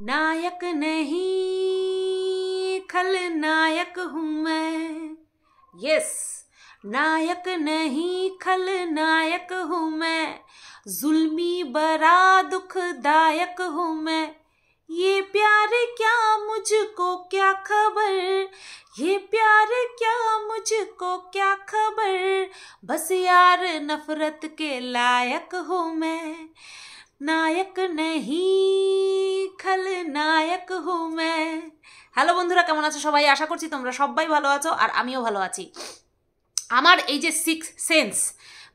नायक नहीं खलनायक हूँ मैं। यस, नायक नहीं खलनायक हूँ मैं। जुल्मी बड़ा दुखदायक हूँ मैं। ये प्यार क्या मुझको क्या खबर, ये प्यार क्या मुझको क्या खबर। बस यार नफरत के लायक हूँ मैं। नायक नहीं खलनायक हूँ मैं। হ্যালো বন্ধুরা, কেমন আছো সবাই? আশা করছি তোমরা সবাই ভালো আছো আর আমিও ভালো আছি। আমার এই যে সিক্স সেন্স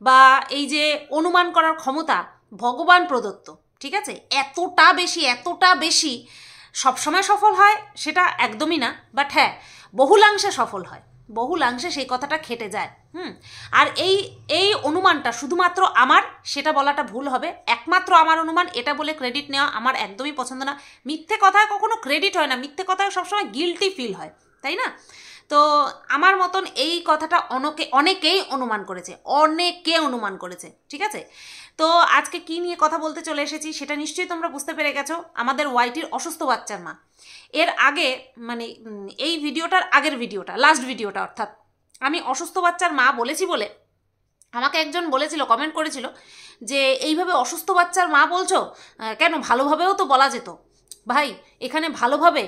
বা এই যে অনুমান করার ক্ষমতা ভগবান প্রদত্ত, ঠিক আছে? এতটা বেশি সবসময় সফল হয় সেটা একদমই না, বাট হ্যাঁ বহুলাংশে সফল হয়, বহুলাংশে সেই কথাটা খেটে যায়। আর এই অনুমানটা শুধুমাত্র আমার, সেটা বলাটা ভুল হবে। একমাত্র আমার অনুমান এটা বলে ক্রেডিট নেওয়া আমার একদমই পছন্দ না। মিথ্যে কথায় কখনো ক্রেডিট হয় না, মিথ্যে কথায় সবসময় গিল্টি ফিল হয়, তাই না? তো আমার মতন এই কথাটা অনেকেই অনুমান করেছে, ঠিক আছে? তো আজকে কি নিয়ে কথা বলতে চলে এসেছি সেটা নিশ্চয়ই তোমরা বুঝতে পেরে গেছো। আমাদের ওয়াইটির অসুস্থ বাচ্চার মা। এর আগে মানে এই ভিডিওটার আগের ভিডিওটা, লাস্ট ভিডিওটা অর্থাৎ আমি অসুস্থ বাচ্চার মা বলেছি বলে আমাকে একজন বলেছিল, কমেন্ট করেছিল যে এইভাবে অসুস্থ বাচ্চার মা বলছো কেন, ভালোভাবেও তো বলা যেত। ভাই, এখানে ভালোভাবে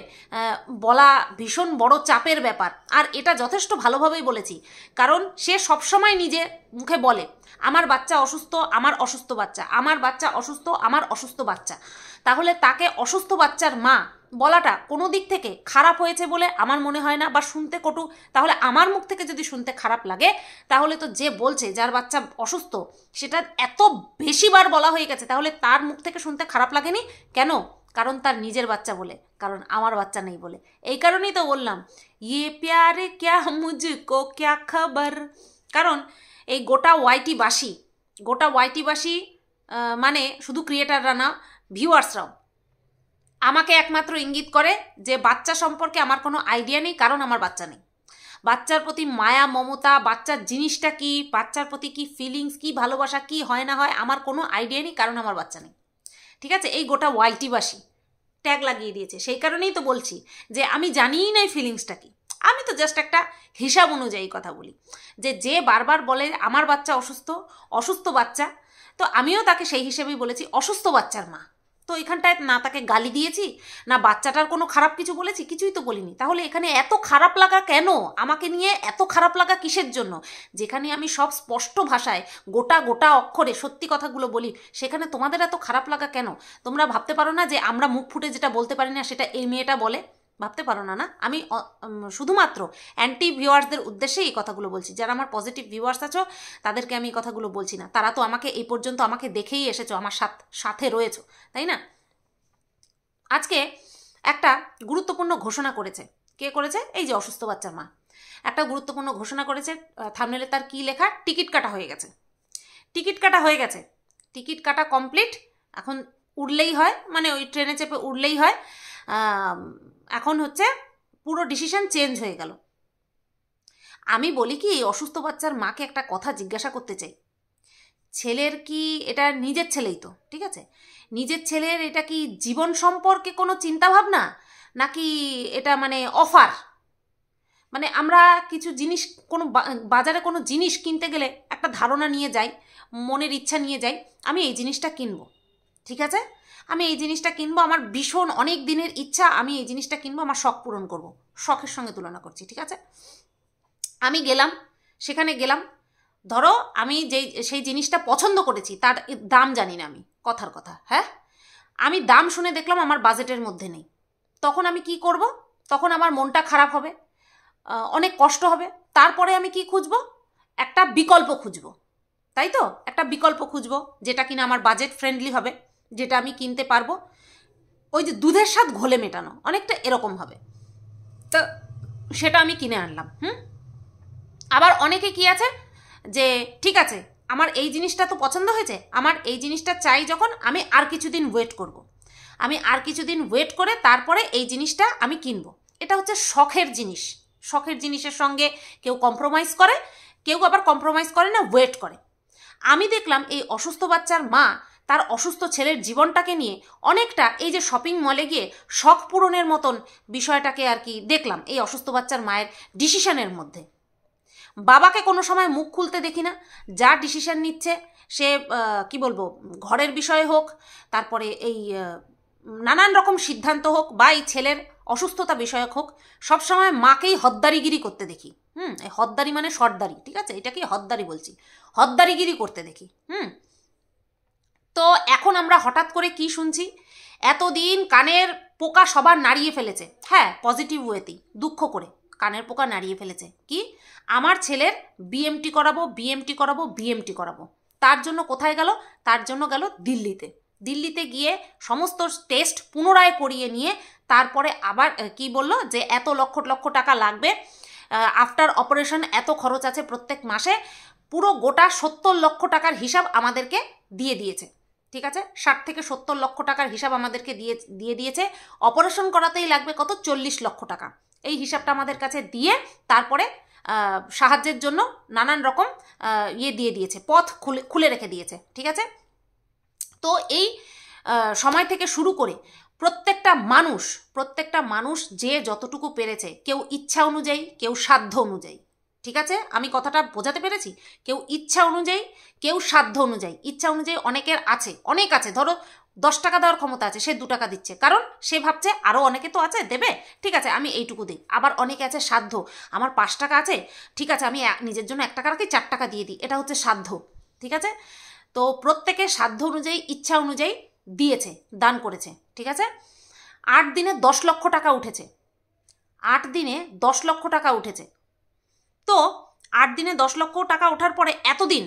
বলা ভীষণ বড় চাপের ব্যাপার, আর এটা যথেষ্ট ভালোভাবেই বলেছি। কারণ সে সবসময় নিজে মুখে বলে আমার বাচ্চা অসুস্থ, আমার অসুস্থ বাচ্চা, আমার বাচ্চা অসুস্থ, আমার অসুস্থ বাচ্চা। তাহলে তাকে অসুস্থ বাচ্চার মা বলাটা কোনো দিক থেকে খারাপ হয়েছে বলে আমার মনে হয় না, বা শুনতে কটু। তাহলে আমার মুখ থেকে যদি শুনতে খারাপ লাগে, তাহলে তো যে বলছে যার বাচ্চা অসুস্থ সেটা এত বেশিবার বলা হয়ে গেছে, তাহলে তার মুখ থেকে শুনতে খারাপ লাগেনি কেন? কারণ তার নিজের বাচ্চা বলে, কারণ আমার বাচ্চা নেই বলে। এই কারণেই তো বললাম ইয়ে প্যারে ক্যা মুঝকো ক্যা খবর। কারণ এই গোটা ওয়াইটিবাসী মানে শুধু ক্রিয়েটাররা না, ভিউয়ার্সরাও আমাকে একমাত্র ইঙ্গিত করে যে বাচ্চা সম্পর্কে আমার কোনো আইডিয়া নেই, কারণ আমার বাচ্চা নেই। বাচ্চার প্রতি মায়া মমতা, বাচ্চার জিনিসটা কি, বাচ্চার প্রতি কি ফিলিংস, কি ভালোবাসা, কি হয় না হয়, আমার কোনো আইডিয়া নেই, কারণ আমার বাচ্চা নেই। ঠিক আছে? এই গোটা ওয়াইটিবাসী ট্যাগ লাগিয়ে দিয়েছে। সেই কারণেই তো বলছি যে আমি জানিই না এই ফিলিংসটা কি। আমি তো জাস্ট একটা হিসাব অনুযায়ী কথা বলি, যে বারবার বলে আমার বাচ্চা অসুস্থ বাচ্চা, তো আমিও তাকে সেই হিসেবেই বলেছি অসুস্থ বাচ্চার মা। তো এখানটায় না তাকে গালি দিয়েছি, না বাচ্চাটার কোনো খারাপ কিছু বলেছি, কিছুই তো বলিনি। তাহলে এখানে এত খারাপ লাগা কেন? আমাকে নিয়ে এত খারাপ লাগা কিসের জন্য? যেখানে আমি সব স্পষ্ট ভাষায় গোটা অক্ষরে সত্যি কথাগুলো বলি, সেখানে তোমাদের এত খারাপ লাগা কেন? তোমরা ভাবতে পারো না যে আমরা মুখ ফুটে যেটা বলতে পারি না সেটা এই মেয়েটা বলে? ভাবতে পারো না? না, আমি শুধুমাত্র অ্যান্টি ভিউয়ার্সদের উদ্দেশ্যে এই কথাগুলো বলছি। যারা আমার পজিটিভ ভিউয়ার্স আছো তাদেরকে আমি এই কথাগুলো বলছি না। তারা তো আমাকে এই পর্যন্ত আমাকে দেখেই এসেছো, আমার সাথে রয়েছো, তাই না? আজকে একটা গুরুত্বপূর্ণ ঘোষণা করেছে। কে করেছে? এই যে অসুস্থ বাচ্চার মা একটা গুরুত্বপূর্ণ ঘোষণা করেছে। থাম্বনেলে তার কি লেখা? টিকিট কাটা হয়ে গেছে। টিকিট কাটা কমপ্লিট। এখন উঠলেই হয়, মানে ওই ট্রেনে চেপে উঠলেই হয়। এখন হচ্ছে পুরো ডিসিশন চেঞ্জ হয়ে গেল। আমি বলি কি, অসুস্থ বাচ্চার মাকে একটা কথা জিজ্ঞাসা করতে চাই। ছেলের কি এটা নিজের ছেলেই তো, ঠিক আছে? নিজের ছেলের এটা কি জীবন সম্পর্কে কোনো চিন্তাভাবনা, নাকি এটা মানে অফার? মানে আমরা কিছু জিনিস, কোনো বাজারে কোনো জিনিস কিনতে গেলে একটা ধারণা নিয়ে যাই, মনের ইচ্ছা নিয়ে যাই, আমি এই জিনিসটা কিনবো, ঠিক আছে? আমি এই জিনিসটা কিনবো, আমার ভীষণ অনেক দিনের ইচ্ছা, আমি এই জিনিসটা কিনবো, আমার শখ পূরণ করব। শখের সঙ্গে তুলনা করছি, ঠিক আছে? আমি সেখানে গেলাম, ধরো আমি সেই জিনিসটা পছন্দ করেছি, তার দাম জানি না আমি, কথার কথা, হ্যাঁ, আমি দাম শুনে দেখলাম আমার বাজেটের মধ্যে নেই। তখন আমি কি করব? তখন আমার মনটা খারাপ হবে, অনেক কষ্ট হবে। তারপরে আমি কি খুঁজবো? একটা বিকল্প খুঁজবো, তাই তো? একটা বিকল্প খুঁজবো যেটা কিনা আমার বাজেট ফ্রেন্ডলি হবে, যেটা আমি কিনতে পারবো। ওই যে দুধের স্বাদ ঘোলে মেটানো, অনেকটা এরকম হবে। তো সেটা আমি কিনে আনলাম। আবার অনেকে কি আছে যে ঠিক আছে আমার এই জিনিসটা তো পছন্দ হয়েছে, আমার এই জিনিসটা চাই, যখন আমি আর কিছুদিন ওয়েট করব, আমি আর কিছুদিন ওয়েট করে তারপরে এই জিনিসটা আমি কিনবো। এটা হচ্ছে শখের জিনিস। শখের জিনিসের সঙ্গে কেউ কম্প্রোমাইজ করে, কেউ আবার কম্প্রোমাইজ করে না, ওয়েট করে। আমি দেখলাম এই অসুস্থ বাচ্চার মা তার অসুস্থ ছেলের জীবনটাকে নিয়ে অনেকটা এই যে শপিং মলে গিয়ে শখ পূরণের মতন বিষয়টাকে আর কি দেখলাম এই অসুস্থ বাচ্চার মায়ের ডিসিশনের মধ্যে। বাবাকে কোনো সময় মুখ খুলতে দেখি না, যা ডিসিশন নিচ্ছে সে কি বলবো ঘরের বিষয় হোক, তারপরে এই নানান রকম সিদ্ধান্ত হোক বা এই ছেলের অসুস্থতা বিষয়ক হোক, সবসময় মাকেই হদ্দারিগিরি করতে দেখি। এই হদ্দারি মানে সর্দারি, ঠিক আছে, এটাকে হদ্দারি বলছি, হদ্দারিগিরি করতে দেখি। তো এখন আমরা হঠাৎ করে কি শুনছি, এতদিন কানের পোকা সবার নাড়িয়ে ফেলেছে, হ্যাঁ পজিটিভ ওয়েতেই, দুঃখ করে কানের পোকা নাড়িয়ে ফেলেছে, কি আমার ছেলের বিএমটি করাবো বিএমটি করাবো বিএমটি করাবো। তার জন্য কোথায় গেল? তার জন্য গেল দিল্লিতে। দিল্লিতে গিয়ে সমস্ত টেস্ট পুনরায় করিয়ে নিয়ে তারপরে আবার কি বলল যে এত লক্ষ লক্ষ টাকা লাগবে, আফটার অপারেশন এত খরচ আছে প্রত্যেক মাসে, পুরো গোটা 70 লক্ষ টাকার হিসাব আমাদেরকে দিয়ে দিয়েছে। ঠিক আছে, 60 থেকে 70 লক্ষ টাকার হিসাব আমাদেরকে দিয়ে দিয়েছে। অপারেশন করাতেই লাগবে কত? 40 লক্ষ টাকা। এই হিসাবটা আমাদের কাছে দিয়ে তারপরে সাহায্যের জন্য নানান রকম দিয়ে দিয়েছে, পথ খুলে রেখে দিয়েছে। ঠিক আছে, তো এই সময় থেকে শুরু করে প্রত্যেকটা মানুষ যে যতটুকু পেরেছে, কেউ ইচ্ছা অনুযায়ী, কেউ সাধ্য অনুযায়ী। ঠিক আছে, আমি কথাটা বোঝাতে পেরেছি? কেউ ইচ্ছা অনুযায়ী, কেউ সাধ্য অনুযায়ী। ইচ্ছা অনুযায়ী অনেকের আছে, অনেক আছে, ধরো 10 টাকা দেওয়ার ক্ষমতা আছে, সে 2 টাকা দিচ্ছে, কারণ সে ভাবছে আরও অনেকে তো আছে দেবে, ঠিক আছে আমি এইটুকু দিই। আবার অনেকে আছে সাধ্য, আমার 5 টাকা আছে, ঠিক আছে আমি নিজের জন্য 1 টাকা রাখি, 4 টাকা দিয়ে দিই, এটা হচ্ছে সাধ্য। ঠিক আছে, তো প্রত্যেকে সাধ্য অনুযায়ী, ইচ্ছা অনুযায়ী দিয়েছে, দান করেছে। ঠিক আছে, 8 দিনে 10 লক্ষ টাকা উঠেছে, 8 দিনে 10 লক্ষ টাকা উঠেছে। তো 8 দিনে 10 লক্ষ টাকা ওঠার পরে এতদিন,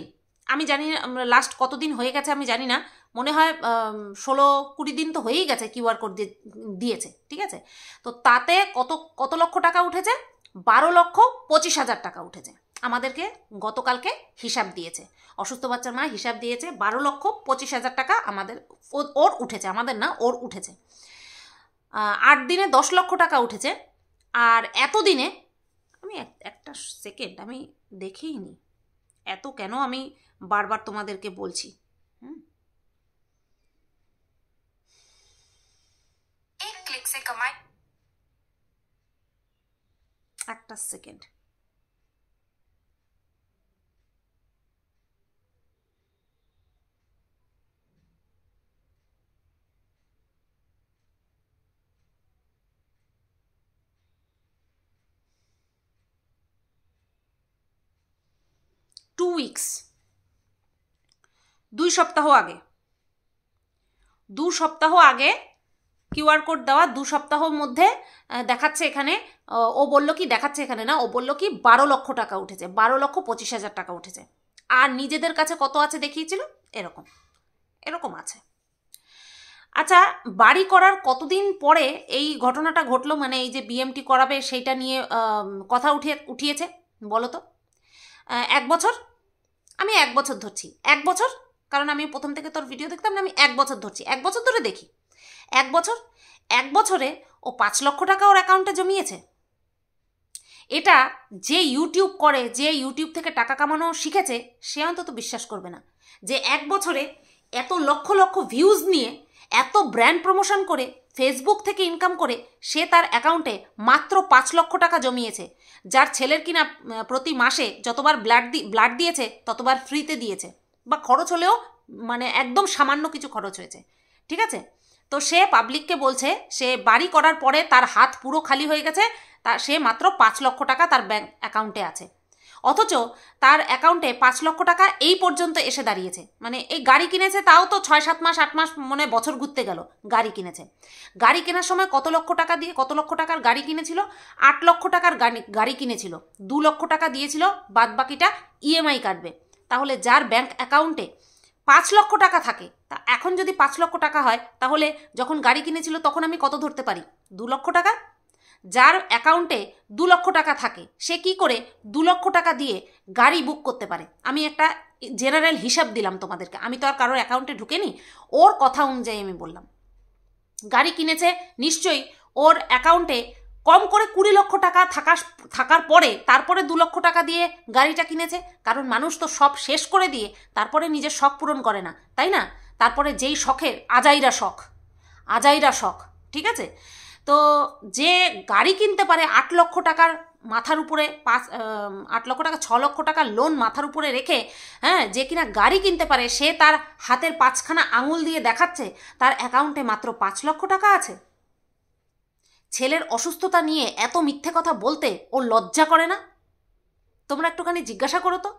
আমি জানি লাস্ট কতদিন হয়ে গেছে আমি জানি না, মনে হয় 16-20 দিন তো হয়েই গেছে কিউআর কোড দিয়েছে। ঠিক আছে, তো তাতে কত লক্ষ টাকা উঠেছে? 12,25,000 টাকা উঠেছে। আমাদেরকে গতকালকে হিসাব দিয়েছে, অসুস্থ বাচ্চার মা হিসাব দিয়েছে, 12,25,000 টাকা আমাদের ওর উঠেছে, আমাদের না ওর উঠেছে। 8 দিনে 10 লক্ষ টাকা উঠেছে। আর এতদিনে আমি একটা সেকেন্ড আমি দেখেই নি, এত কেন আমি বারবার তোমাদেরকে বলছি। एक क्लिक से कमाई, একটা সেকেন্ড, উইকস, 2 সপ্তাহ আগে, 2 সপ্তাহ আগে কিউআর কোড দেওয়া, 2 সপ্তাহের মধ্যে দেখাচ্ছে এখানে, ও বললো কি দেখাচ্ছে এখানে না, ও বললো কি 12 লক্ষ টাকা উঠেছে, 12,25,000 টাকা উঠেছে। আর নিজেদের কাছে কত আছে দেখিয়েছিল, এরকম আছে। আচ্ছা, বাড়ি করার কতদিন পরে এই ঘটনাটা ঘটলো, মানে এই যে বিএমটি করাবে সেইটা নিয়ে কথা উঠিয়েছে বলো তো? 1 বছর, আমি 1 বছর ধরছি, 1 বছর, কারণ আমি প্রথম থেকে তোর ভিডিও দেখতাম না, আমি 1 বছর ধরছি, 1 বছর ধরে দেখি। 1 বছরে ও 5 লক্ষ টাকা ওর অ্যাকাউন্টে জমিয়েছে। এটা যে ইউটিউব করে, যে ইউটিউব থেকে টাকা কামানো শিখেছে, সে অন্তত বিশ্বাস করবে না যে 1 বছরে এত লক্ষ লক্ষ ভিউজ নিয়ে, এত ব্র্যান্ড প্রমোশন করে, ফেসবুক থেকে ইনকাম করে সে তার অ্যাকাউন্টে মাত্র 5 লক্ষ টাকা জমিয়েছে। যার ছেলের কিনা প্রতি মাসে যতবার ব্লাড দিয়েছে ততবার ফ্রিতে দিয়েছে, বা খরচ হলেও মানে একদম সামান্য কিছু খরচ হয়েছে। ঠিক আছে, তো সে পাবলিককে বলছে সে বাড়ি করার পরে তার হাত পুরো খালি হয়ে গেছে, সে মাত্র 5 লক্ষ টাকা তার ব্যাংক অ্যাকাউন্টে আছে, অথচ তার অ্যাকাউন্টে 5 লক্ষ টাকা এই পর্যন্ত এসে দাঁড়িয়েছে। মানে এই গাড়ি কিনেছে, তাও তো 6-7 মাস 8 মাস মনে বছর ঘুরতে গেল গাড়ি কিনেছে। গাড়ি কেনার সময় কত লক্ষ টাকা দিয়ে, কত লক্ষ টাকার গাড়ি কিনেছিল? 8 লক্ষ টাকার গাড়ি কিনেছিল, 2 লক্ষ টাকা দিয়েছিল, বাদ বাকিটা ইএমআই কাটবে। তাহলে যার ব্যাংক অ্যাকাউন্টে 5 লক্ষ টাকা থাকে, তা এখন যদি 5 লক্ষ টাকা হয়, তাহলে যখন গাড়ি কিনেছিল তখন আমি কত ধরতে পারি? 2 লক্ষ টাকা। যার অ্যাকাউন্টে 2 লক্ষ টাকা থাকে, সে কি করে 2 লক্ষ টাকা দিয়ে গাড়ি বুক করতে পারে? আমি একটা জেনারেল হিসাব দিলাম তোমাদেরকে, আমি তো আর কারোর অ্যাকাউন্টে ঢুকেনি, ওর কথা অনুযায়ী আমি বললাম। গাড়ি কিনেছে নিশ্চয়ই ওর অ্যাকাউন্টে কম করে 20 লক্ষ টাকা থাকার পরে তারপরে 2 লক্ষ টাকা দিয়ে গাড়িটা কিনেছে, কারণ মানুষ তো সব শেষ করে দিয়ে তারপরে নিজের শখ পূরণ করে না, তাই না? তারপরে যেই শখের আজাইরা শখ, ঠিক আছে? তো যে গাড়ি কিনতে পারে 8 লক্ষ টাকার মাথার উপরে 8 লক্ষ টাকা 6 লক্ষ টাকা লোন মাথার উপরে রেখে, হ্যাঁ, যে কিনা গাড়ি কিনতে পারে, সে তার হাতের 5খানা আঙুল দিয়ে দেখাচ্ছে তার অ্যাকাউন্টে মাত্র 5 লক্ষ টাকা আছে। ছেলের অসুস্থতা নিয়ে এত মিথ্যে কথা বলতে ও লজ্জা করে না? তোমরা একটুখানি জিজ্ঞাসা করো তো,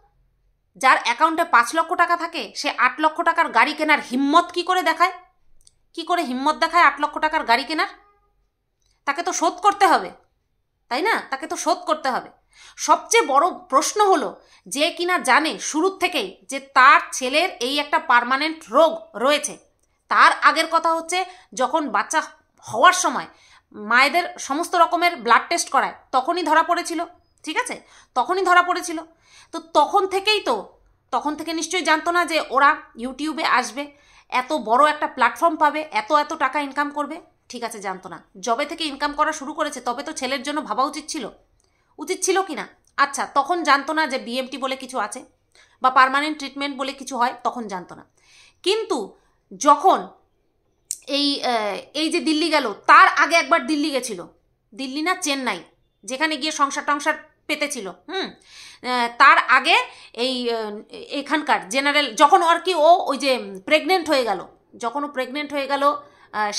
যার অ্যাকাউন্টে 5 লক্ষ টাকা থাকে সে 8 লক্ষ টাকার গাড়ি কেনার হিম্মত কি করে দেখায়? কি করে হিম্মত দেখায় 8 লক্ষ টাকার গাড়ি কেনার? তাকে তো শোধ করতে হবে, তাই না? তাকে তো শোধ করতে হবে। সবচেয়ে বড় প্রশ্ন হলো, যে কিনা জানে শুরুর থেকেই যে তার ছেলের এই একটা পার্মানেন্ট রোগ রয়েছে, তার আগের কথা হচ্ছে যখন বাচ্চা হওয়ার সময় মায়েদের সমস্ত রকমের ব্লাড টেস্ট করায় তখনই ধরা পড়েছিল, ঠিক আছে? তখনই ধরা পড়েছিল। তো তখন থেকে নিশ্চয়ই জানতো না যে ওরা ইউটিউবে আসবে, এত বড় একটা প্ল্যাটফর্ম পাবে, এত টাকা ইনকাম করবে, ঠিক আছে? জানতো না। যবে থেকে ইনকাম করা শুরু করেছে তবে তো ছেলের জন্য ভাবা উচিত ছিল কি না? আচ্ছা, তখন জানতো না যে বিএমটি বলে কিছু আছে বা পার্মানেন্ট ট্রিটমেন্ট বলে কিছু হয়, তখন জানতো না। কিন্তু যখন এই যে দিল্লি গেল, তার আগে একবার দিল্লি গেছিল, দিল্লি না চেন্নাই, যেখানে গিয়ে সংসার পেতেছিল, তার আগে এখানকার জেনারেল যখন আর কি ও ওই যে প্রেগনেন্ট হয়ে গেল,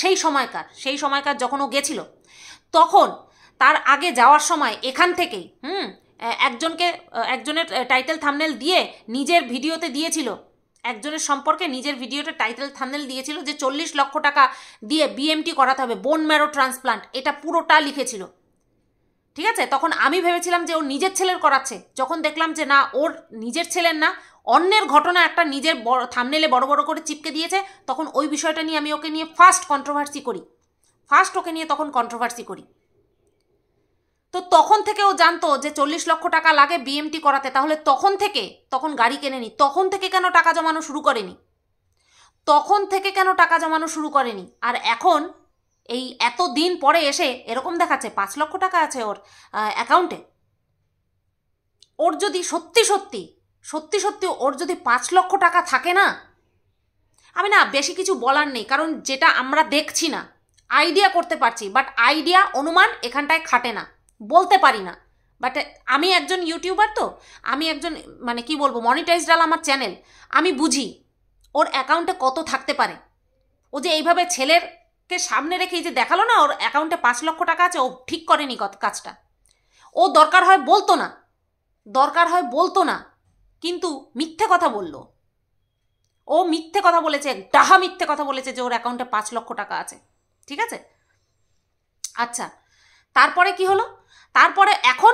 সেই সময়কার যখন ও গেছিল, তখন তার আগে যাওয়ার সময় এখান থেকেই একজনের টাইটেল থাম্বনেল দিয়ে নিজের ভিডিওতে দিয়েছিল, একজনের সম্পর্কে নিজের ভিডিওতে টাইটেল থাম্বনেল দিয়েছিল যে 40 লক্ষ টাকা দিয়ে বিএমটি করাতে হবে, বোন ম্যারো ট্রান্সপ্লান্ট, এটা পুরোটা লিখেছিল, ঠিক আছে? তখন আমি ভেবেছিলাম যে ওর নিজের ছেলের করাচ্ছে। যখন দেখলাম যে না, ওর নিজের ছেলের না, অন্যের ঘটনা একটা নিজের থাম্বনেলে বড় করে চিপকে দিয়েছে, তখন ওই বিষয়টা নিয়ে আমি ওকে নিয়ে ফার্স্ট কন্ট্রোভার্সি করি। তো তখন থেকে ও জানতো যে 40 লক্ষ টাকা লাগে বিএমটি করাতে, তাহলে তখন গাড়ি কেনেনি, তখন থেকে কেন টাকা জমানো শুরু করেনি? আর এখন এই এত দিন পরে এসে এরকম দেখাচ্ছে 5 লক্ষ টাকা আছে ওর অ্যাকাউন্টে। ওর যদি সত্যি ওর যদি 5 লক্ষ টাকা থাকে না, আমি না বেশি কিছু বলার নেই, কারণ যেটা আমরা দেখছি না, আইডিয়া করতে পারছি, বাট আইডিয়া অনুমান এখানটায় খাটে না, বলতে পারি না। বাট আমি একজন ইউটিউবার, তো আমি একজন মানে কি বলবো, মনিটাইজড আমার চ্যানেল, আমি বুঝি ওর অ্যাকাউন্টে কত থাকতে পারে। ও যে এইভাবে ছেলেরকে সামনে রেখে যে দেখালো না ওর অ্যাকাউন্টে 5 লক্ষ টাকা আছে, ও ঠিক করেনি কাজটা। ও দরকার হয় বলতো না, কিন্তু মিথ্যে কথা বলল। ও মিথ্যে কথা বলেছে, ডাহা মিথ্যে কথা বলেছে যে ওর অ্যাকাউন্টে 5 লক্ষ টাকা আছে, ঠিক আছে? আচ্ছা, তারপরে কি হলো? তারপরে এখন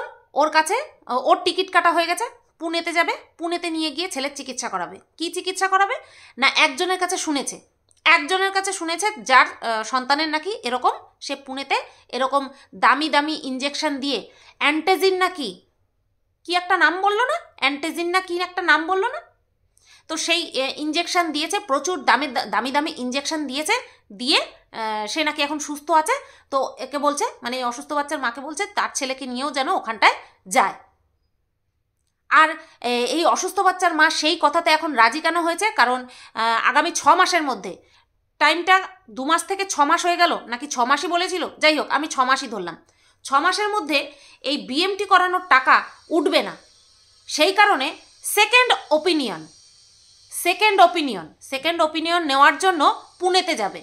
ওর টিকিট কাটা হয়ে গেছে, পুনেতে যাবে, পুনেতে নিয়ে গিয়ে ছেলের চিকিৎসা করাবে। কি চিকিৎসা করাবে না, একজনের কাছে শুনেছে যার সন্তানের নাকি এরকম, সে পুনেতে এরকম দামি ইঞ্জেকশন দিয়ে অ্যান্টেজিন না কি একটা নাম বললো না, তো সেই ইঞ্জেকশন দিয়েছে, প্রচুর দামি ইঞ্জেকশন দিয়েছে, দিয়ে সে নাকি এখন সুস্থ আছে। তো একে বলছে, মানে অসুস্থ বাচ্চার মাকে বলছে তার ছেলেকে নিয়েও যেন ওখানটায় যায়। আর এই অসুস্থ বাচ্চার মা সেই কথাতে এখন রাজি কেন হয়েছে? কারণ আগামী 6 মাসের মধ্যে, টাইমটা 2 মাস থেকে 6 মাস হয়ে গেল, নাকি 6 মাসই বলেছিল, যাই হোক আমি 6 মাসই ধরলাম, 6 মাসের মধ্যে এই বিএমটি করানোর টাকা উঠবে না। সেই কারণে সেকেন্ড ওপিনিয়ন নেওয়ার জন্য পুনেতে যাবে।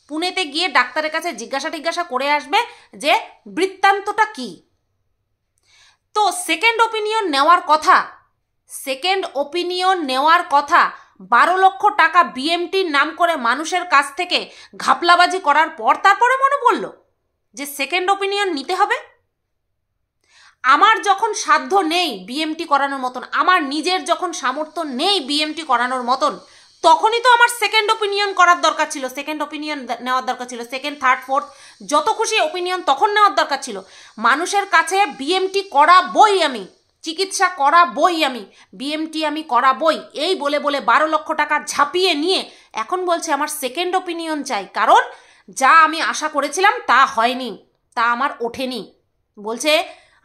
পুনেতে গিয়ে ডাক্তারের কাছে জিজ্ঞাসা করে আসবে যে বৃত্তান্তটা কি। তো সেকেন্ড ওপিনিয়ন নেওয়ার কথা 12 লক্ষ টাকা বিএমটির নাম করে মানুষের কাছ থেকে ঘাপলাবাজি করার পর তারপরে মনে পড়ল যে সেকেন্ড ওপিনিয়ন নিতে হবে। আমার যখন সাধ্য নেই বিএমটি করানোর মতন, আমার নিজের যখন সামর্থ্য নেই বিএমটি করানোর মতন, তখনই তো আমার সেকেন্ড ওপিনিয়ন নেওয়ার দরকার ছিল, সেকেন্ড, থার্ড, ফোর্থ, যত খুশি ওপিনিয়ন তখন নেওয়ার দরকার ছিল। মানুষের কাছে বিএমটি করাবই আমি, চিকিৎসা করাবই আমি, বিএমটি আমি করাবই, এই বলে 12 লক্ষ টাকা ঝাঁপিয়ে নিয়ে এখন বলছে আমার সেকেন্ড ওপিনিয়ন চাই, কারণ যা আমি আশা করেছিলাম তা হয়নি, তা আমার ওঠেনি। বলছে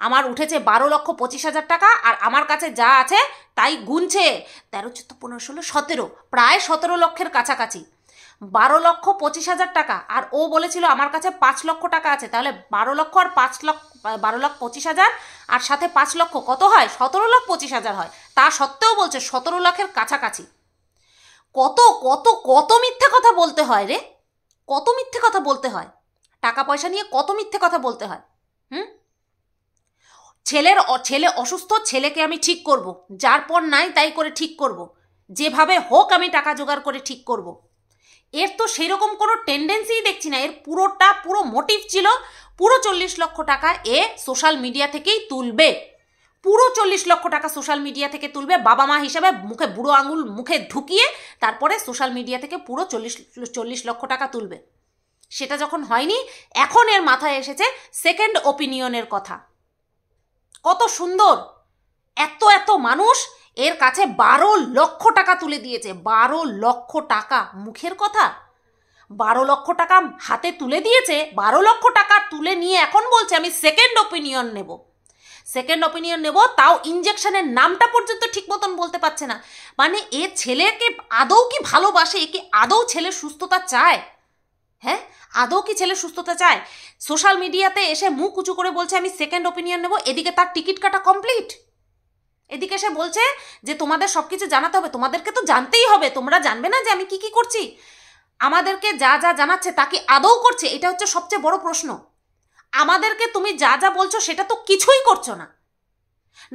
আমার উঠেছে 12,25,000 টাকা, আর আমার কাছে যা আছে তাই গুনছে 13, 14, 15, 16, 17, প্রায় 17 লক্ষের কাছাকাছি। 12,25,000 টাকা, আর ও বলেছিল আমার কাছে 5 লক্ষ টাকা আছে। তাহলে 12 লক্ষ আর 5 লক্ষ, 12,25,000 আর সাথে 5 লক্ষ কত হয়? 17,25,000 হয়। তা সত্ত্বেও বলছে 17 লাখের কাছাকাছি। কত কত কত মিথ্যে কথা বলতে হয় রে, কত মিথ্যে কথা বলতে হয়, টাকা পয়সা নিয়ে কত মিথ্যে কথা বলতে হয়। ছেলে অসুস্থ, ছেলেকে আমি ঠিক করব, যার পর নাই তাই করে ঠিক করব, যেভাবে হোক আমি টাকা জোগাড় করে ঠিক করব। এর তো সেরকম কোনো টেন্ডেন্সিই দেখছি না। এর পুরো মোটিভ ছিল পুরো 40 লক্ষ টাকা এ সোশ্যাল মিডিয়া থেকেই তুলবে, পুরো 40 লক্ষ টাকা সোশ্যাল মিডিয়া থেকে তুলবে, বাবা মা হিসাবে মুখে বুড়ো আঙুল মুখে ঢুকিয়ে তারপরে সোশ্যাল মিডিয়া থেকে পুরো 40 লক্ষ টাকা তুলবে। সেটা যখন হয়নি, এখন এর মাথায় এসেছে সেকেন্ড ওপিনিয়নের কথা। কত সুন্দর, এত মানুষ এর কাছে 12 লক্ষ টাকা তুলে দিয়েছে। 12 লক্ষ টাকা, মুখের কথা। 12 লক্ষ টাকা হাতে তুলে দিয়েছে, 12 লক্ষ টাকা তুলে নিয়ে এখন বলছে আমি সেকেন্ড ওপিনিয়ন নেব, সেকেন্ড ওপিনিয়ন নেব, তাও ইঞ্জেকশনের নামটা পর্যন্ত ঠিক মতন বলতে পারছে না। মানে এ ছেলেকে আদৌ কি ভালোবাসে? একে আদৌ ছেলের সুস্থতা চায়? হ্যাঁ, আদৌ কি ছেলে সুস্থতা চায়? সোশ্যাল মিডিয়াতে এসে মুখ উঁচু করে বলছে আমি সেকেন্ড ওপিনিয়ন নেব, এদিকে তার টিকিট কাটা কমপ্লিট। এদিকে এসে বলছে যে তোমাদের সব কিছু জানাতে হবে, তোমাদেরকে তো জানতেই হবে, তোমরা জানবে না যে আমি কি করছি? আমাদেরকে যা যা জানাচ্ছে তা কি আদৌ করছে? এটা হচ্ছে সবচেয়ে বড় প্রশ্ন। আমাদেরকে তুমি যা যা বলছো সেটা তো কিছুই করছো না,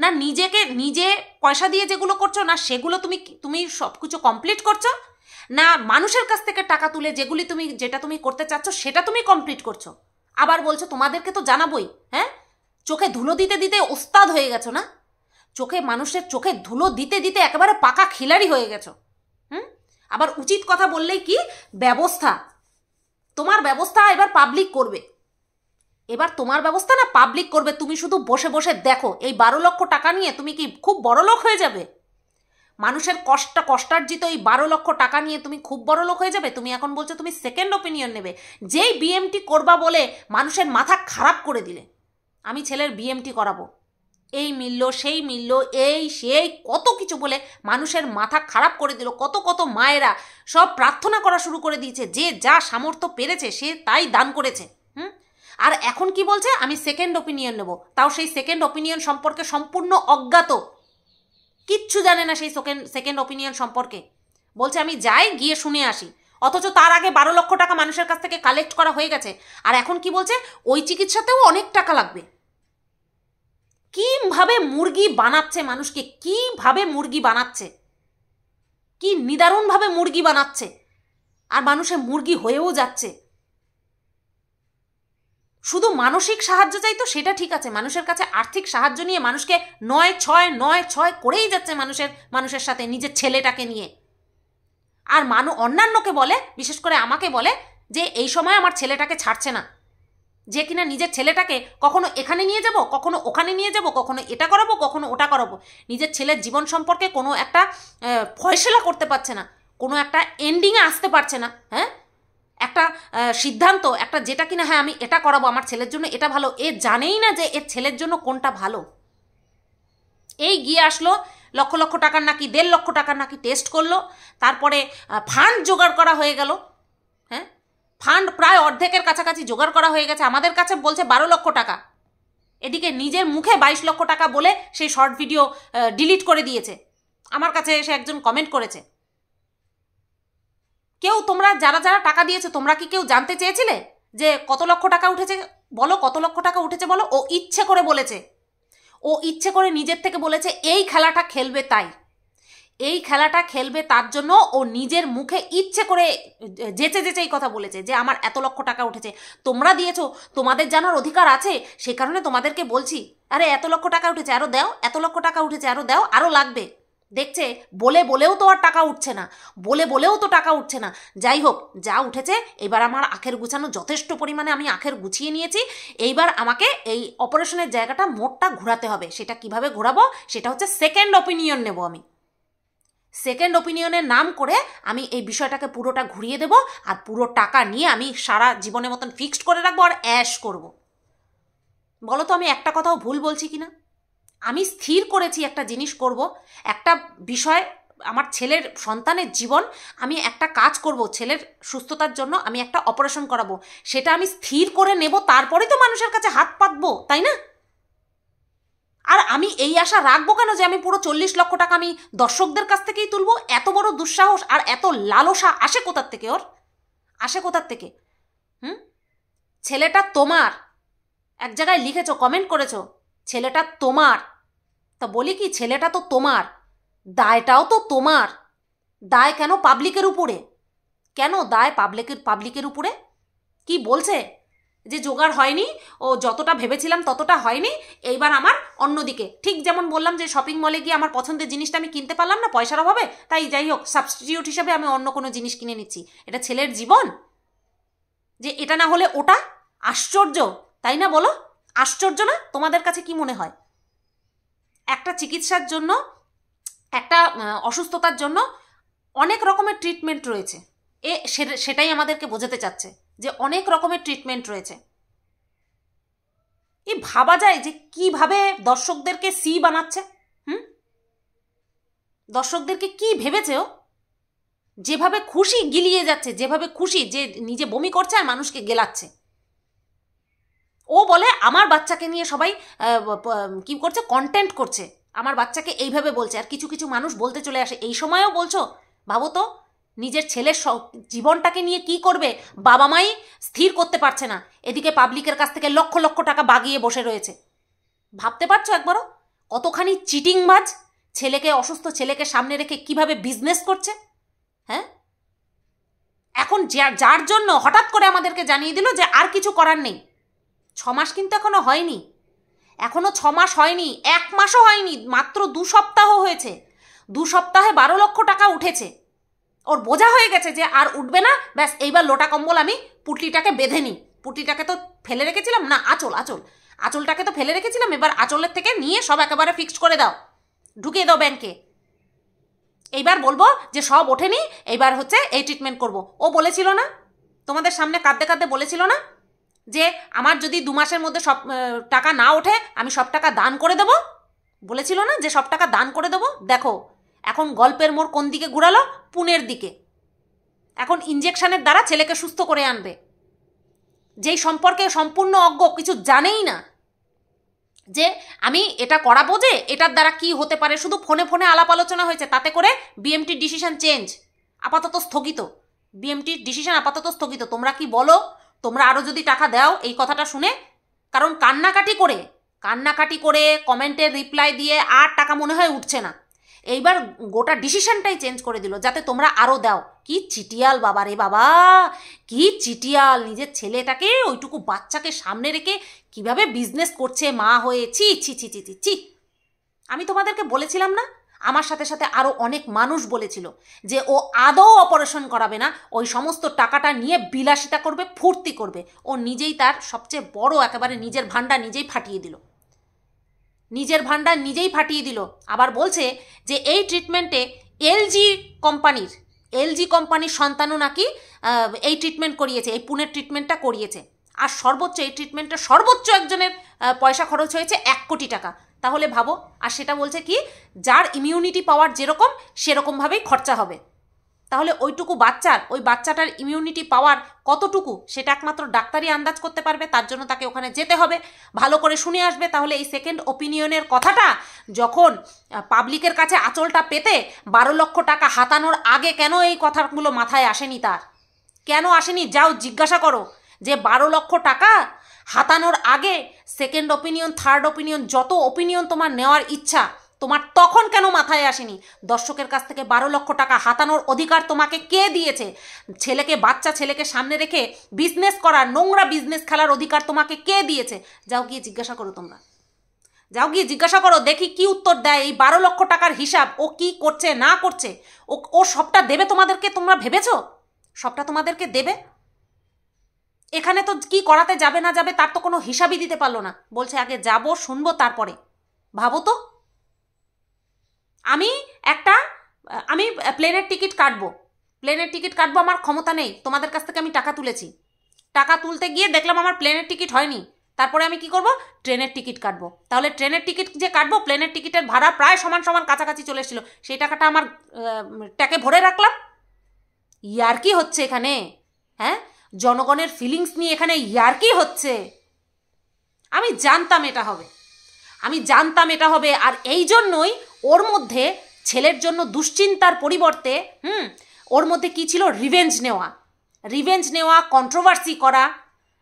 না নিজে পয়সা দিয়ে যেগুলো করছো না সেগুলো তুমি সব কিছু কমপ্লিট করছো, না মানুষের কাছ থেকে টাকা তুলে যেটা তুমি করতে চাচ্ছ সেটা তুমি কমপ্লিট করছো। আবার বলছো তোমাদেরকে তো জানাবোই। হ্যাঁ, চোখে ধুলো দিতে দিতে ওস্তাদ হয়ে গেছো না? মানুষের চোখে ধুলো দিতে দিতে একেবারে পাকা খিলাড়ি হয়ে গেছো। আবার উচিত কথা বললেই কি ব্যবস্থা, তোমার ব্যবস্থা এবার পাবলিক করবে, এবার তোমার ব্যবস্থা না পাবলিক করবে। তুমি শুধু বসে বসে দেখো, এই 12 লক্ষ টাকা নিয়ে তুমি কি খুব বড় লোক হয়ে যাবে? মানুষের কষ্টার্জিত এই 12 লক্ষ টাকা নিয়ে তুমি খুব বড় লোক হয়ে যাবে। তুমি এখন বলছো তুমি সেকেন্ড ওপিনিয়ন নেবে, যেই বিএমটি করবা বলে মানুষের মাথা খারাপ করে দিলে। আমি ছেলের বিএমটি করাবো, এই মিলল সেই মিলল, এই সেই কত কিছু বলে মানুষের মাথা খারাপ করে দিল। কত মায়েরা সব প্রার্থনা করা শুরু করে দিয়েছে, যে যা সামর্থ্য পেরেছে সে তাই দান করেছে। আর এখন কি বলছে আমি সেকেন্ড ওপিনিয়ন নেব, তাও সেই সেকেন্ড ওপিনিয়ন সম্পর্কে সম্পূর্ণ অজ্ঞাত, কিচ্ছু জানে না সেই সেকেন্ড ওপিনিয়ন সম্পর্কে। বলছে আমি যাই গিয়ে শুনে আসি, অথচ তার আগে 12 লক্ষ টাকা মানুষের কাছ থেকে কালেক্ট করা হয়ে গেছে। আর এখন কি বলছে ওই চিকিৎসাতেও অনেক টাকা লাগবে। কিভাবে মুরগি বানাচ্ছে মানুষকে, কিভাবে মুরগি বানাচ্ছে, কি নিদারুণভাবে মুরগি বানাচ্ছে, আর মানুষের মুরগি হয়েও যাচ্ছে। শুধু মানসিক সাহায্য চাই তো সেটা ঠিক আছে, মানুষের কাছে আর্থিক সাহায্য নিয়ে মানুষকে 9-6 করেই যাচ্ছে মানুষের সাথে নিজের ছেলেটাকে নিয়ে। আর অন্যান্যকে বলে, বিশেষ করে আমাকে বলে যে এই সময় আমার ছেলেটাকে ছাড়ছে না, যে কিনা নিজের ছেলেটাকে কখনো এখানে নিয়ে যাব, কখনো ওখানে নিয়ে যাব, কখনো এটা করাবো, কখনো ওটা করাবো। নিজের ছেলের জীবন সম্পর্কে কোনো একটা ফয়সলা করতে পারছে না, কোনো একটা এন্ডিংয়ে আসতে পারছে না। হ্যাঁ, একটা সিদ্ধান্ত, একটা যেটা কিনা হ্যাঁ আমি এটা করাবো, আমার ছেলের জন্য এটা ভালো, এ জানেই না যে এর ছেলের জন্য কোনটা ভালো। এই গিয়ে আসলো লক্ষ লক্ষ টাকার নাকি 1.5 লক্ষ টাকার নাকি টেস্ট করলো, তারপরে ফান্ড জোগাড় করা হয়ে গেল। হ্যাঁ, ফান্ড প্রায় অর্ধেকের কাছাকাছি জোগাড় করা হয়ে গেছে, আমাদের কাছে বলছে 12 লক্ষ টাকা। এদিকে নিজের মুখে 22 লক্ষ টাকা বলে সেই শর্ট ভিডিও ডিলিট করে দিয়েছে। আমার কাছে এসে একজন কমেন্ট করেছে, তোমরা যারা যারা টাকা দিয়েছে তোমরা কি কেউ জানতে চেয়েছিলে যে কত লক্ষ টাকা উঠেছে? বলো কত লক্ষ টাকা উঠেছে বলো। ও ইচ্ছে করে বলেছে, ও ইচ্ছে করে নিজের থেকে বলেছে এই খেলাটা খেলবে, তাই এই খেলাটা খেলবে তার জন্য ও নিজের মুখে ইচ্ছে করে যেচে এই কথা বলেছে যে আমার এত লক্ষ টাকা উঠেছে। তোমরা দিয়েছো, তোমাদের জানার অধিকার আছে, সে কারণে তোমাদেরকে বলছি। আরে এত লক্ষ টাকা উঠেছে আরও দাও, এত লক্ষ টাকা উঠেছে আরও দাও, আরও লাগবে। দেখছে বলেও তো আর টাকা উঠছে না, বলেও তো টাকা উঠছে না। যাই হোক, যা উঠেছে এবার আমার আখের গুছানো যথেষ্ট পরিমাণে আমি আখের গুছিয়ে নিয়েছি। এইবার আমাকে এই অপারেশনের জায়গাটা মোড়টা ঘোরাতে হবে। সেটা কিভাবে ঘোরাবো? সেটা হচ্ছে সেকেন্ড ওপিনিয়ন নেব। আমি সেকেন্ড ওপিনিয়নের নাম করে আমি এই বিষয়টাকে পুরোটা ঘুরিয়ে দেব, আর পুরো টাকা নিয়ে আমি সারা জীবনের মতন ফিক্সড করে রাখবো আর অ্যাশ করব। বলো তো আমি একটা কথাও ভুল বলছি কিনা? আমি স্থির করেছি একটা জিনিস করব, একটা বিষয়, আমার ছেলের সন্তানের জীবন, আমি একটা কাজ করব, ছেলের সুস্থতার জন্য আমি একটা অপারেশন করাবো, সেটা আমি স্থির করে নেব, তারপরেই তো মানুষের কাছে হাত পাতবো, তাই না? আর আমি এই আশা রাখবো কেন যে আমি পুরো 40 লক্ষ টাকা আমি দর্শকদের কাছ থেকেই তুলবো? এত বড় দুঃসাহস আর এত লালসা আসে কোথার থেকে ওর? আসে কোথার থেকে? ছেলেটা তোমার, এক জায়গায় লিখেছো, কমেন্ট করেছো, ছেলেটা তোমার। তা বলি কি, ছেলেটা তো তোমার, দায়টাও তো তোমার। দায় কেন পাবলিকের উপরে? কেন দায় পাবলিকের উপরে? কি বলছে যে জোগাড় হয়নি, ও যতটা ভেবেছিলাম ততটা হয়নি, এইবার আমার অন্যদিকে। ঠিক যেমন বললাম যে শপিং মলে গিয়ে আমার পছন্দের জিনিসটা আমি কিনতে পারলাম না পয়সার অভাবে, তাই যাই হোক সাবস্টিটিউট হিসাবে আমি অন্য কোনো জিনিস কিনে নিচ্ছি। এটা ছেলের জীবন, যে এটা না হলে ওটা? আশ্চর্য, তাই না? বলো, আশ্চর্য না? তোমাদের কাছে কি মনে হয়? একটা চিকিৎসার জন্য, একটা অসুস্থতার জন্য অনেক রকমের ট্রিটমেন্ট রয়েছে। সেটাই আমাদেরকে বোঝাতে চাচ্ছে যে অনেক রকমের ট্রিটমেন্ট রয়েছে। ভাবা যায় যে কিভাবে দর্শকদেরকে সি বানাচ্ছে। দর্শকদেরকে কি ভেবেছে ও? যেভাবে খুশি গিলিয়ে যাচ্ছে, যেভাবে খুশি, যে নিজে বমি করছে আর মানুষকে গেলাচ্ছে। ও বলে আমার বাচ্চাকে নিয়ে সবাই কি করছে, কন্টেন্ট করছে, আমার বাচ্চাকে এইভাবে বলছে। আর কিছু কিছু মানুষ বলতে চলে আসে, এই সময়েও বলছো? ভাবো তো, নিজের ছেলের জীবনটাকে নিয়ে কি করবে বাবা মাই স্থির করতে পারছে না, এদিকে পাবলিকের কাছ থেকে লক্ষ লক্ষ টাকা বাগিয়ে বসে রয়েছে। ভাবতে পারছো একবারও কতখানি চিটিংবাজ? ছেলেকে, অসুস্থ ছেলেকে সামনে রেখে কিভাবে বিজনেস করছে। হ্যাঁ, এখন যার জন্য হঠাৎ করে আমাদেরকে জানিয়ে দিল যে আর কিছু করার নেই। 6 মাস কিন্তু এখনো হয়নি, এখনো 6 মাস হয়নি, 1 মাসও হয়নি, মাত্র 2 সপ্তাহ হয়েছে। 2 সপ্তাহে 12 লক্ষ টাকা উঠেছে। ওর বোঝা হয়ে গেছে যে আর উঠবে না, ব্যাস এইবার লোটা কম্বল আমি পুটলিটাকে বেঁধে নিই। পুটলিটাকে তো ফেলে রেখেছিলাম না, আঁচলটাকে তো ফেলে রেখেছিলাম, এবার আঁচলের থেকে নিয়ে সব একেবারে ফিক্সড করে দাও, ঢুকিয়ে দাও ব্যাংকে। এইবার বলবো যে সব ওঠেনি, এইবার হচ্ছে এই ট্রিটমেন্ট করব। ও বলেছিল না তোমাদের সামনে, কাঁদতে কাঁদতে বলেছিল না যে আমার যদি 2 মাসের মধ্যে সব টাকা না ওঠে আমি সব টাকা দান করে দেব? বলেছিল না যে সব টাকা দান করে দেব? দেখো এখন গল্পের মোড় কোন দিকে ঘুরালো, পুনের দিকে। এখন ইঞ্জেকশনের দ্বারা ছেলেকে সুস্থ করে আনবে, যেই সম্পর্কে সম্পূর্ণ অজ্ঞ, কিছু জানেই না যে আমি এটা করাবো, যে এটার দ্বারা কি হতে পারে। শুধু ফোনে ফোনে আলাপ আলোচনা হয়েছে, তাতে করে বিএমটির ডিসিশন চেঞ্জ, আপাতত স্থগিত। বিএমটির ডিসিশন আপাতত স্থগিত। তোমরা কি বলো? তোমরা আরও যদি টাকা দাও এই কথাটা শুনে, কারণ কান্নাকাটি করে কমেন্টের রিপ্লাই দিয়ে আর টাকা মনে হয় উঠছে না। এইবার গোটা ডিসিশনটাই চেঞ্জ করে দিল যাতে তোমরা আরও দাও। কি চিটিয়াল বাবা রে বাবা, কি চিটিয়াল! নিজের ছেলেটাকে, ওইটুকু বাচ্চাকে সামনে রেখে কিভাবে বিজনেস করছে মা হয়ে! ছি ছি ছি ছি ছি। আমি তোমাদেরকে বলেছিলাম না, আমার সাথে সাথে আরও অনেক মানুষ বলেছিল যে ও আদৌ অপারেশন করাবে না, ওই সমস্ত টাকাটা নিয়ে বিলাসিতা করবে, ফুর্তি করবে। ও নিজেই তার সবচেয়ে বড় একেবারে নিজের ভান্ডার নিজেই ফাটিয়ে দিল। আবার বলছে যে এই ট্রিটমেন্টে এলজি কোম্পানির সন্তানও নাকি এই ট্রিটমেন্ট করিয়েছে, এই পুনের ট্রিটমেন্টটা করিয়েছে। আর এই ট্রিটমেন্টটা সর্বোচ্চ একজনের পয়সা খরচ হয়েছে 1 কোটি টাকা। তাহলে ভাবো, আর সেটা বলছে কি, যার ইমিউনিটি পাওয়ার যেরকম সেরকমভাবেই খরচা হবে। তাহলে ওই বাচ্চাটার ইমিউনিটি পাওয়ার কতটুকু সেটা একমাত্র ডাক্তারই আন্দাজ করতে পারবে। তার জন্য তাকে ওখানে যেতে হবে, ভালো করে শুনে আসবে। তাহলে এই সেকেন্ড ওপিনিয়নের কথাটা যখন পাবলিকের কাছে আঁচলটা পেতে 12 লক্ষ টাকা হাতানোর আগে কেন এই কথাগুলো মাথায় আসেনি? তার কেন আসেনি? যাও জিজ্ঞাসা করো যে 12 লক্ষ টাকা হাতানোর আগে সেকেন্ড ওপিনিয়ন, থার্ড ওপিনিয়ন, যত ওপিনিয়ন তোমার নেওয়ার ইচ্ছা, তোমার তখন কেন মাথায় আসেনি? দর্শকের কাছ থেকে 12 লক্ষ টাকা হাতানোর অধিকার তোমাকে কে দিয়েছে? বাচ্চা ছেলেকে সামনে রেখে বিজনেস করার, নোংরা বিজনেস খেলার অধিকার তোমাকে কে দিয়েছে? যাও গিয়ে জিজ্ঞাসা করো, দেখি কি উত্তর দেয়। এই 12 লক্ষ টাকার হিসাব ও কি করছে না করছে, ও সবটা দেবে তোমাদেরকে? তোমরা ভেবেছো সবটা তোমাদেরকে দেবে? এখানে তো কি করাতে যাবে না যাবে তার তো কোনো হিসাবই দিতে পারলো না। বলছে আগে যাবো, শুনবো, তারপরে। ভাবো তো, আমি প্লেনের টিকিট কাটবো, আমার ক্ষমতা নেই। তোমাদের কাছ থেকে আমি টাকা তুলেছি, টাকা তুলতে গিয়ে দেখলাম আমার প্লেনের টিকিট হয়নি, তারপরে আমি কি করব, ট্রেনের টিকিট কাটবো। তাহলে ট্রেনের টিকিট যে কাটবো, প্লেনের টিকিটের ভাড়া প্রায় সমান সমান কাছাকাছি চলে এসেছিলো, সেই টাকাটা আমার ট্যাকে ভরে রাখলাম। ইয়ার্কি হচ্ছে এখানে, হ্যাঁ, জনগণের ফিলিংস নিয়ে এখানে ইয়ার্কি হচ্ছে। আমি জানতাম এটা হবে, আমি জানতাম এটা হবে। আর এই জন্যই ওর মধ্যে ছেলের জন্য দুশ্চিন্তার পরিবর্তে ওর মধ্যে কি ছিল, রিভেঞ্জ নেওয়া, কন্ট্রোভার্সি করা,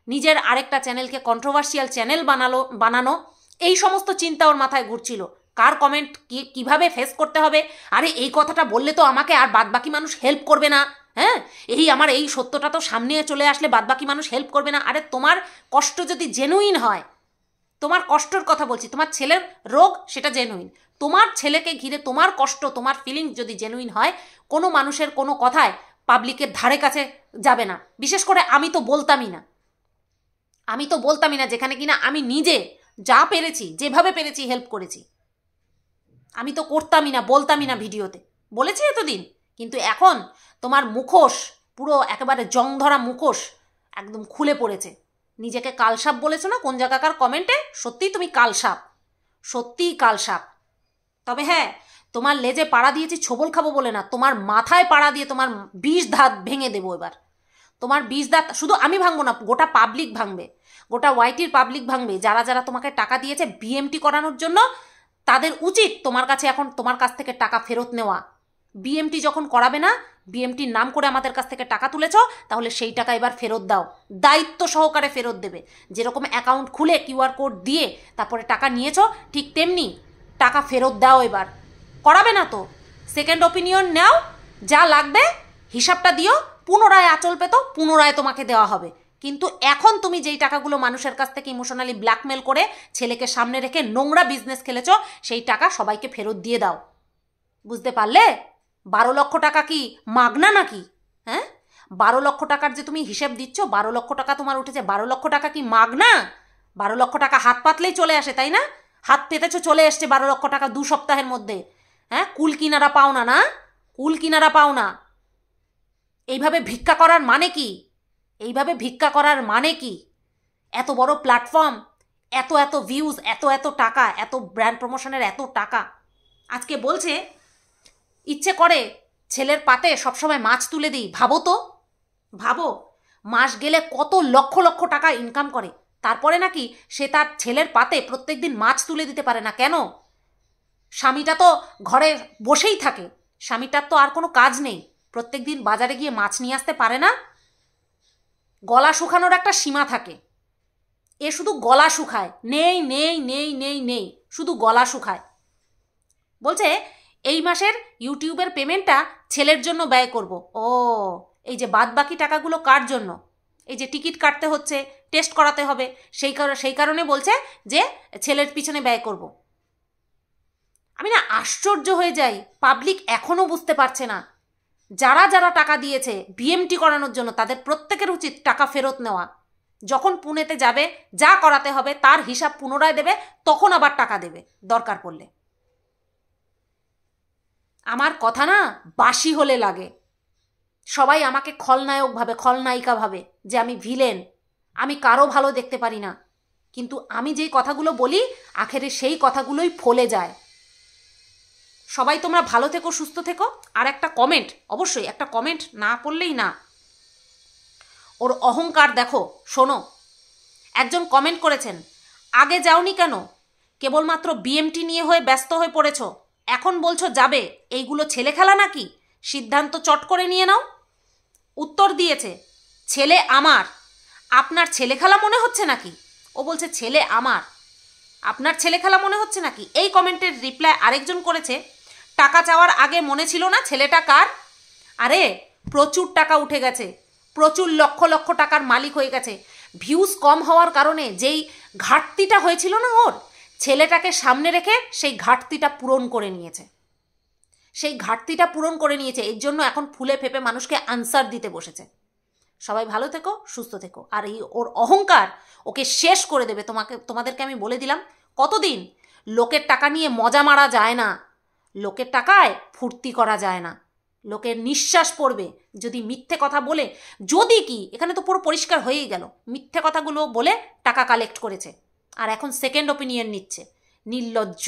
নিজের আরেকটা চ্যানেলকে কন্ট্রোভার্সিয়াল চ্যানেল বানানো, এই সমস্ত চিন্তা ওর মাথায় ঘুরছিল। কার কমেন্ট কিভাবে ফেস করতে হবে, আরে এই কথাটা বললে তো আমাকে আর বাদবাকি মানুষ হেল্প করবে না, হ্যাঁ, আমার এই সত্যটা তো সামনে চলে আসলে বাদবাকি মানুষ হেল্প করবে না। আরে তোমার কষ্ট যদি জেনুইন হয়, তোমার কষ্টের কথা বলছি, তোমার ছেলের রোগ সেটা জেনুইন, তোমার ছেলেকে ঘিরে তোমার কষ্ট, তোমার ফিলিং যদি জেনুইন হয়, কোনো মানুষের কোনো কথায় পাবলিকের ধারে কাছে যাবে না। বিশেষ করে আমি তো বলতামই না, যেখানে কিনা আমি নিজে যা পেরেছি, যেভাবে পেরেছি হেল্প করেছি। আমি তো করতামই না, বলতামই না ভিডিওতে, বলেছি এতদিন। কিন্তু এখন তোমার মুখোশ, পুরো একেবারে জং ধরা মুখোশ একদম খুলে পড়েছে। নিজেকে কালসাপ বলেছো না কোন জায়গাকার কমেন্টে, সত্যিই তুমি কালসাপ, সত্যিই কালসাপ। তবে হ্যাঁ, তোমার লেজে পাড়া দিয়েছি ছোবল খাবো বলে না, তোমার মাথায় পাড়া দিয়ে তোমার 20 দাঁত ভেঙে দেবো এবার। তোমার 20 দাঁত শুধু আমি ভাঙবো না, গোটা পাবলিক ভাঙবে, গোটা ওয়াইটির পাবলিক ভাঙবে। যারা যারা তোমাকে টাকা দিয়েছে বিএমটি করানোর জন্য, তাদের উচিত তোমার কাছে এখন তোমার কাছ থেকে টাকা ফেরত নেওয়া। বিএমটি যখন করাবে না, বিএমটির নাম করে আমাদের কাছ থেকে টাকা তুলেছ, তাহলে সেই টাকা এবার ফেরত দাও, দায়িত্ব সহকারে ফেরত দেবে। যেরকম অ্যাকাউন্ট খুলে কিউআর কোড দিয়ে তারপরে টাকা নিয়েছ, ঠিক তেমনি টাকা ফেরত দাও এবার। করাবে না তো সেকেন্ড ওপিনিয়ন নাও, যা লাগবে হিসাবটা দিও, পুনরায় আঁচল পেতো পুনরায় তোমাকে দেওয়া হবে। কিন্তু এখন তুমি যেই টাকাগুলো মানুষের কাছ থেকে ইমোশনালি ব্ল্যাকমেল করে ছেলেকে সামনে রেখে নোংরা বিজনেস খেলেছ, সেই টাকা সবাইকে ফেরত দিয়ে দাও। বুঝতে পারলে? 12 লক্ষ টাকা কি মাগনা নাকি? হ্যাঁ, 12 লক্ষ টাকার যে তুমি হিসেব দিচ্ছ, 12 লক্ষ টাকা তোমার উঠেছে, 12 লক্ষ টাকা কি মাগনা? 12 লক্ষ টাকা হাত পাতলেই চলে আসে, তাই না? হাত পেতেছো, চলে এসছে 12 লক্ষ টাকা 2 সপ্তাহের মধ্যে। হ্যাঁ, কুল কিনারা পাও না, না কুল কিনারা পাও না। এইভাবে ভিক্ষা করার মানে কি? এইভাবে ভিক্ষা করার মানে কি? এত বড় প্ল্যাটফর্ম, এত এত ভিউজ, এত এত টাকা, এত ব্র্যান্ড প্রমোশনের এত টাকা। আজকে বলছে ইচ্ছে করে ছেলের পাতে সবসময় মাছ তুলে দিই। ভাবো তো, ভাবো মাস গেলে কত লক্ষ লক্ষ টাকা ইনকাম করে, তারপরে নাকি সে তার ছেলের পাতে প্রত্যেকদিন মাছ তুলে দিতে পারে না। কেন? স্বামীটা তো ঘরে বসেই থাকে, স্বামীটার তো আর কোনো কাজ নেই, প্রত্যেকদিন বাজারে গিয়ে মাছ নিয়ে আসতে পারে না। গলা শুকানোর একটা সীমা থাকে, এ শুধু গলা শুকায়, নেই নেই নেই নেই নেই, শুধু গলা শুকায়। বলছে এই মাসের ইউটিউবের পেমেন্টটা ছেলের জন্য ব্যয় করব। ও, এই যে বাদ বাকি টাকাগুলো কার জন্য? এই যে টিকিট কাটতে হচ্ছে, টেস্ট করাতে হবে, সেই কারণে বলছে যে ছেলের পিছনে ব্যয় করব। আমি না আশ্চর্য হয়ে যাই, পাবলিক এখনো বুঝতে পারছে না। যারা যারা টাকা দিয়েছে বিএমটি করানোর জন্য, তাদের প্রত্যেকের উচিত টাকা ফেরত নেওয়া। যখন পুনেতে যাবে, যা করাতে হবে তার হিসাব পুনরায় দেবে, তখন আবার টাকা দেবে দরকার পড়লে। আমার কথা না বাসি হলে লাগে। সবাই আমাকে খলনায়ক ভাবে, খলনায়িকা ভাবে, যে আমি ভিলেন, আমি কারো ভালো দেখতে পারি না। কিন্তু আমি যেই কথাগুলো বলি, আখেরে সেই কথাগুলোই ফলে যায়। সবাই তোমরা ভালো থেকো, সুস্থ থেকো। আর একটা কমেন্ট, অবশ্যই একটা কমেন্ট না পড়লেই না। ওর অহংকার দেখো, শোনো। একজন কমেন্ট করেছেন, আগে যাওনি কেন? কেবলমাত্র বিএমটি নিয়ে হয়ে ব্যস্ত হয়ে পড়েছ, এখন বলছো যাবে। এইগুলো ছেলে খেলা নাকি? সিদ্ধান্ত চট করে নিয়ে নাও। উত্তর দিয়েছে, ছেলে আমার, আপনার ছেলে খেলা মনে হচ্ছে নাকি? ও বলছে ছেলে আমার, আপনার ছেলে খেলা মনে হচ্ছে নাকি? এই কমেন্টের রিপ্লাই আরেকজন করেছে, টাকা চাওয়ার আগে মনে ছিল না ছেলেটা কার? আরে প্রচুর টাকা উঠে গেছে, প্রচুর লক্ষ লক্ষ টাকার মালিক হয়ে গেছে। ভিউজ কম হওয়ার কারণে যেই ঘাটতিটা হয়েছিল না ওর, ছেলেটাকে সামনে রেখে সেই ঘাটতিটা পূরণ করে নিয়েছে, সেই ঘাটতিটা পূরণ করে নিয়েছে। এর জন্য এখন ফুলে ফেপে মানুষকে আনসার দিতে বসেছে। সবাই ভালো থেকো, সুস্থ থেকো। আর এই ওর অহংকার ওকে শেষ করে দেবে। তোমাদেরকে আমি বলে দিলাম, কতদিন লোকের টাকা নিয়ে মজা মারা যায় না, লোকের টাকায় ফুর্তি করা যায় না, লোকের নিঃশ্বাস পড়বে যদি মিথ্যে কথা বলে, যদি কি, এখানে তো পুরো পরিষ্কার হয়েই গেল, মিথ্যে কথাগুলো বলে টাকা কালেক্ট করেছে আর এখন সেকেন্ড ওপিনিয়ন নিচ্ছে। নির্লজ্জ।